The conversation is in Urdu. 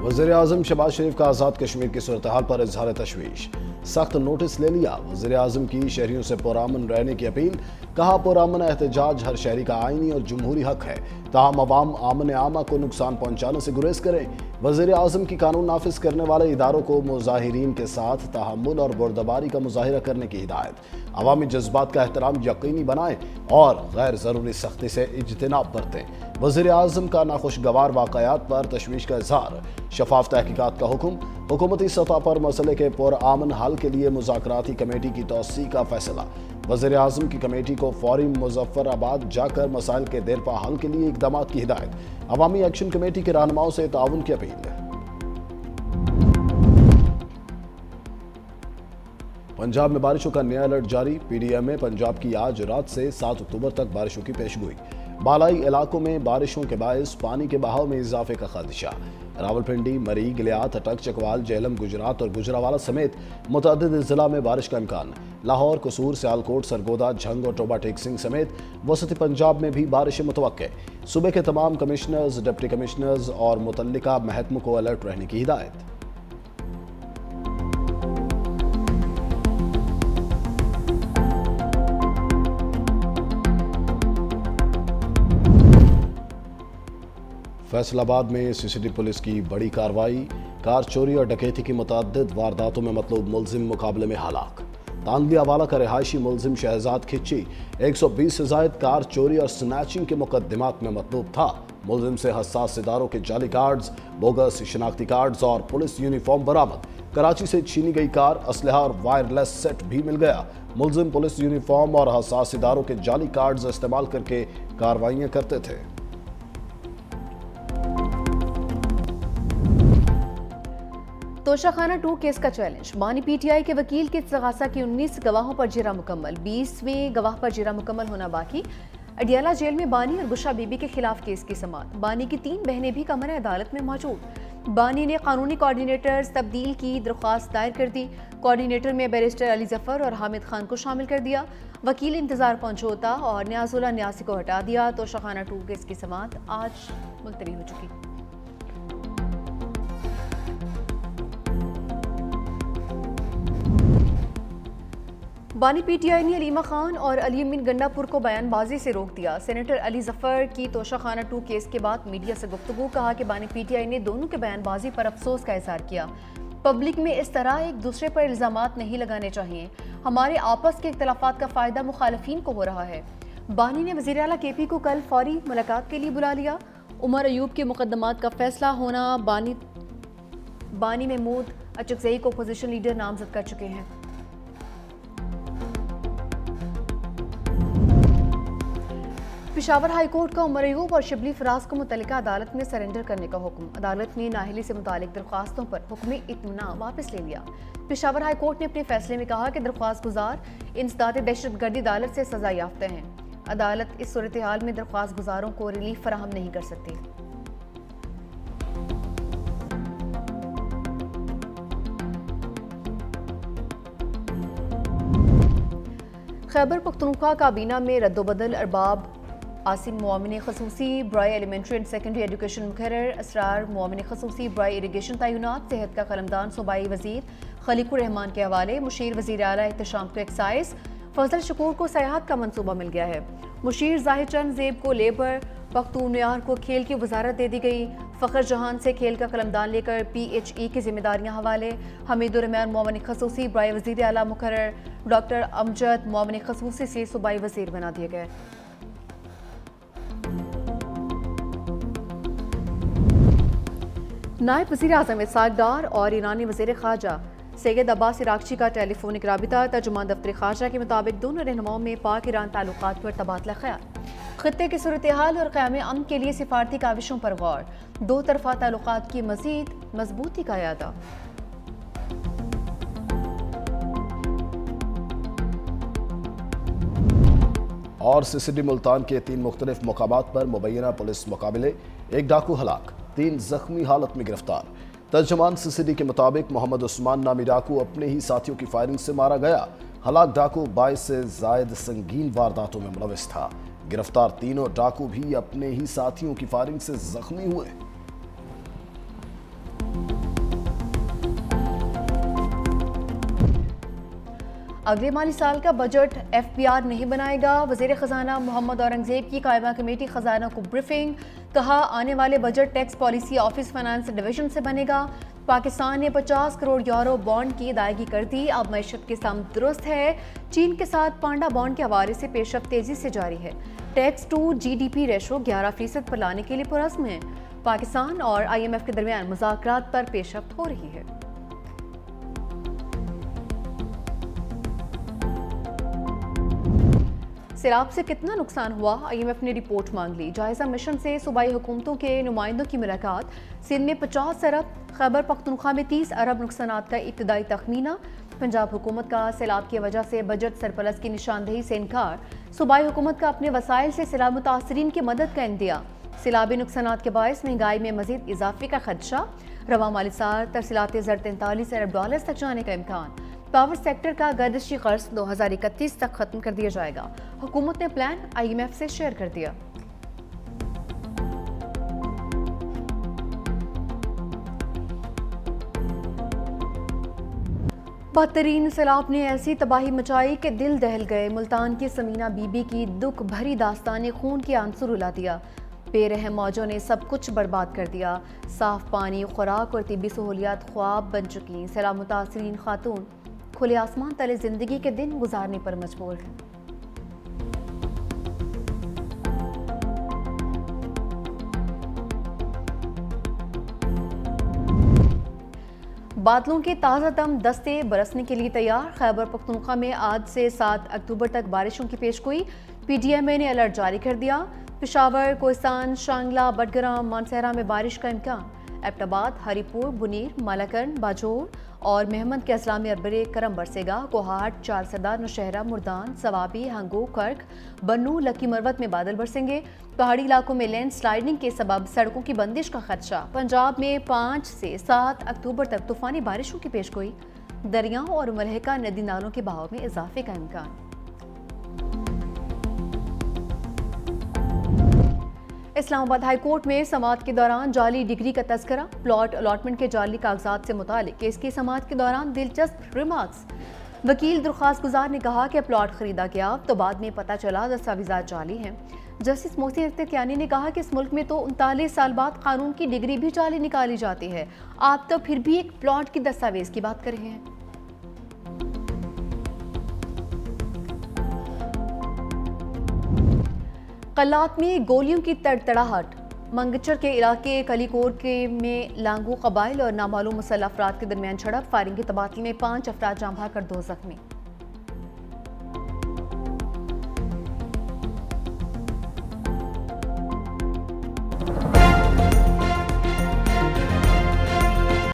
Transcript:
وزیر اعظم شہباز شریف کا آزاد کشمیر کی صورتحال پر اظہار تشویش، سخت نوٹس لے لیا۔ وزیر اعظم کی شہریوں سے پرامن رہنے کی اپیل، کہا پرامن احتجاج ہر شہری کا آئینی اور جمہوری حق ہے، تاہم عوام امن عامہ کو نقصان پہنچانے سے گریز کریں۔ وزیر اعظم کی قانون نافذ کرنے والے اداروں کو مظاہرین کے ساتھ تحمل اور بردباری کا مظاہرہ کرنے کی ہدایت، عوامی جذبات کا احترام یقینی بنائیں اور غیر ضروری سختی سے اجتناب برتیں۔ وزیر اعظم کا ناخوشگوار واقعات پر تشویش کا اظہار، شفاف تحقیقات کا حکم، حکومتی سطح پر مسئلے کے پرامن حل کے لیے مذاکراتی کمیٹی کی توسیع کا فیصلہ۔ وزیر اعظم کی کمیٹی کو فوری مظفر آباد جا کر مسائل کے دیرپا حل کے لیے اقدامات کی ہدایت، عوامی ایکشن کمیٹی کے رہنماؤں سے تعاون کی اپیل۔ پنجاب میں بارشوں کا نیا الرٹ جاری، پی ڈی ایم میں پنجاب کی آج رات سے 7 اکتوبر تک بارشوں کی پیشگوئی۔ بالائی علاقوں میں بارشوں کے باعث پانی کے بہاؤ میں اضافے کا خدشہ۔ راولپنڈی، مری، گلیات، اٹک، چکوال، جہلم، گجرات اور گجرانوالہ سمیت متعدد ضلع میں بارش کا امکان۔ لاہور، قصور، سیالکوٹ، سرگودا، جھنگ اور ٹوبہ ٹیک سنگھ سمیت وسطی پنجاب میں بھی بارشیں متوقع۔ صوبے کے تمام کمشنرز، ڈپٹی کمشنرز اور متعلقہ محکموں کو الرٹ رہنے کی ہدایت۔ فیصل آباد میں سی سی ٹی پولیس کی بڑی کارروائی، کار چوری اور ڈکیتی کی متعدد وارداتوں میں مطلوب ملزم مقابلے میں ہلاک۔ تانگلی حوالہ کا رہائشی ملزم شہزاد کھچی 120 سے زائد کار چوری اور سنیچنگ کے مقدمات میں مطلوب تھا۔ ملزم سے حساس اداروں کے جعلی کارڈز، بوگس شناختی کارڈز اور پولیس یونیفارم برآمد۔ کراچی سے چھینی گئی کار، اسلحہ اور وائرلیس سیٹ بھی مل گیا۔ ملزم پولیس یونیفارم اور حساس اداروں کے جعلی کارڈز استعمال کر کے کارروائیاں کرتے تھے۔ توشہ خانہ 2 کیس کا چیلنج، بانی پی ٹی آئی کے وکیل کے استغاثہ کی 19 گواہوں پر جرا مکمل، 20ویں گواہ پر جرا مکمل ہونا باقی۔ اڈیالہ جیل میں بانی اور گشا بی بی کے خلاف کیس کی سماعت، بانی کی 3 بہنیں بھی کمرہ عدالت میں موجود۔ بانی نے قانونی کوارڈینیٹرز تبدیل کی درخواست دائر کر دی، کوارڈینیٹر میں بیرسٹر علی ظفر اور حامد خان کو شامل کر دیا، وکیل انتظار پنجھوتا اور نیاز اللہ نیاسی کو ہٹا دیا۔ توشہ خانہ 2 کیس کی سماعت آج ملتوی ہو چکی۔ بانی پی ٹی آئی نے علیمہ خان اور علی امین گنڈا پور کو بیان بازی سے روک دیا۔ سینیٹر علی ظفر کی توشہ خانہ 2 کیس کے بعد میڈیا سے گفتگو، کہا کہ بانی پی ٹی آئی نے دونوں کے بیان بازی پر افسوس کا اظہار کیا۔ پبلک میں اس طرح ایک دوسرے پر الزامات نہیں لگانے چاہیے، ہمارے آپس کے اختلافات کا فائدہ مخالفین کو ہو رہا ہے۔ بانی نے وزیر اعلیٰ کے پی کو کل فوری ملاقات کے لیے بلا لیا۔ عمر ایوب کے مقدمات کا فیصلہ ہونا، بانی محمود اچکزئی کو اپوزیشن لیڈر نامزد کر چکے ہیں۔ پشاور ہائی کورٹ کا عمر ایوب اور شبلی فراز کو متعلقہ عدالت میں سرنڈر کرنے کا حکم، عدالت نے نااہلی سے متعلق درخواستوں پر حکم اطمینان واپس لے لیا۔ پشاور ہائی کورٹ نے اپنے فیصلے میں کہا کہ درخواست گزار انسداد دہشت گردی عدالت سے سزا یافتہ ہیں، عدالت اس صورتحال میں درخواست گزاروں کو ریلیف فراہم نہیں کر سکتی۔ خیبر پختونخوا کابینہ میں رد و بدل، ارباب عاصم معاون خصوصی برائے ایلیمنٹری اینڈ سیکنڈری ایجوکیشن مقرر، اسرار معاون خصوصی برائے اریگیشن تعینات، صحت کا قلمدان صوبائی وزیر خلیق الرحمان کے حوالے، مشیر وزیر اعلیٰ احتشام کو ایکسائز، فضل شکور کو سیاحت کا منصوبہ مل گیا ہے، مشیر ظاہر چند زیب کو لیبر، پختون یار کو کھیل کی وزارت دے دی گئی، فخر جہان سے کھیل کا قلمدان لے کر پی ایچ ای کی ذمہ داریاں حوالے، حمید الرحمان معاون خصوصی برائے وزیر اعلیٰ مقرر، ڈاکٹر امجد معاون خصوصی سے صوبائی وزیر بنا دیے گئے۔ نائب وزیر اعظم اسحاق ڈار اور ایرانی وزیر خارجہ سید عباس عراقچی کا ٹیلی فونک رابطہ، ترجمان دفتر خارجہ کے مطابق دونوں رہنماؤں میں پاک ایران تعلقات پر تبادلہ خیال، خطے کی صورتحال اور قیام امن کے لیے سفارتی کاوشوں پر غور، دو طرفہ تعلقات کی مزید مضبوطی کا اعادہ۔ اور سی سی ڈی ملتان کے 3 مختلف مقامات پر مبینہ پولیس مقابلے، 1 ڈاکو ہلاک، 3 زخمی حالت میں گرفتار۔ ترجمان سی سی ڈی کے مطابق محمد عثمان نامی ڈاکو اپنے ہی ساتھیوں کی فائرنگ سے مارا گیا۔ ہلاک ڈاکو 22 سے زائد سنگین وارداتوں میں ملوث تھا۔ گرفتار تینوں ڈاکو بھی اپنے ہی ساتھیوں کی فائرنگ سے زخمی ہوئے۔ اگلے مالی سال کا بجٹ FBR نہیں بنائے گا، وزیر خزانہ محمد اورنگزیب کی قائمہ کمیٹی خزانہ کو بریفنگ، کہا آنے والے budget tax policy office finance division سے بنے گا۔ پاکستان نے 50 کروڑ یورو بانڈ کی ادائیگی کر دی، اب معیشت کی سمت درست ہے۔ چین کے ساتھ پانڈا بانڈ کے حوالے سے پیش رفت تیزی سے جاری ہے۔ ٹیکس ٹو GDP ریشو 11% پر لانے کے لیے پرعزم ہے۔ پاکستان اور IMF کے درمیان مذاکرات پر پیش رفت ہو رہی ہے۔ سیلاب سے کتنا نقصان ہوا، IMF نے رپورٹ مانگ لی۔ جائزہ مشن سے صوبائی حکومتوں کے نمائندوں کی ملاقات۔ سندھ میں 50 ارب، خیبر پختونخوا میں 30 ارب نقصانات کا ابتدائی تخمینہ۔ پنجاب حکومت کا سیلاب کی وجہ سے بجٹ سرپلس کی نشاندہی سے انکار۔ صوبائی حکومت کا اپنے وسائل سے سیلاب متاثرین کی مدد کا اندیا۔ سیلابی نقصانات کے باعث مہنگائی میں مزید اضافے کا خدشہ۔ رواں مالی سال ترسیلات زر 43 ارب ڈالرز تک جانے کا امکان۔ پاور سیکٹر کا گردشی قرض 2031 تک ختم کر دیا جائے گا۔ حکومت نے پلان IMF سے شیئر کر دیا۔ بدترین سیلاب نے ایسی تباہی مچائی کہ دل دہل گئے۔ ملتان کی سمینہ بی بی کی دکھ بھری داستان نے خون کے آنسو رلا دیا۔ بے رحم موجوں نے سب کچھ برباد کر دیا۔ صاف پانی، خوراک اور طبی سہولیات خواب بن چکی۔ سیلاب متاثرین خاتون کھلے آسمان تلے زندگی کے دن گزارنے پر مجبور ہیں۔ بادلوں کے تازہ دم دستے برسنے کے لیے تیار۔ خیبر پختونخوا میں آج سے 7 اکتوبر تک بارشوں کی پیشگوئی۔ PDMA نے الرٹ جاری کر دیا۔ پشاور، کوہستان، شانگلہ، بٹگرام، مانسہرہ میں بارش کا امکان۔ ایبٹ آباد، ہری پور، بنیر، مالاکنڈ، باجوڑ اور مہمند کے اضلاع میں اربرے کرم برسے گا۔ کوہاٹ، چارسدہ، نوشہرہ، مردان، سوابی، ہنگو، کرک، بنو، لکی مروت میں بادل برسیں گے۔ پہاڑی علاقوں میں لینڈ سلائیڈنگ کے سبب سڑکوں کی بندش کا خدشہ۔ پنجاب میں 5 سے 7 اکتوبر تک طوفانی بارشوں کی پیشگوئی۔ دریاؤں اور ملحقہ ندی نالوں کے بہاؤ میں اضافے کا امکان۔ اسلام آباد ہائی کورٹ میں سماعت کے دوران جعلی ڈگری کا تذکرہ۔ پلاٹ الاٹمنٹ کے جعلی کاغذات سے متعلق کیس کی سماعت کے دوران دلچسپ ریمارکس۔ وکیل درخواست گزار نے کہا کہ پلاٹ خریدا گیا تو بعد میں پتہ چلا دستاویزات جعلی ہیں۔ جسٹس محسن اختر کیانی نے کہا کہ اس ملک میں تو 39 سال بعد قانون کی ڈگری بھی جعلی نکالی جاتی ہے، آپ تو پھر بھی ایک پلاٹ کی دستاویز کی بات کر رہے ہیں۔ قلات میں گولیوں کی تڑتڑاہٹ۔ منگچر کے علاقے کلی کور میں لانگو قبائل اور نامعلوم مسلح افراد کے درمیان جھڑپ۔ فائرنگ کے تبادلے میں 5 افراد جاں بحق کر 2 زخمی۔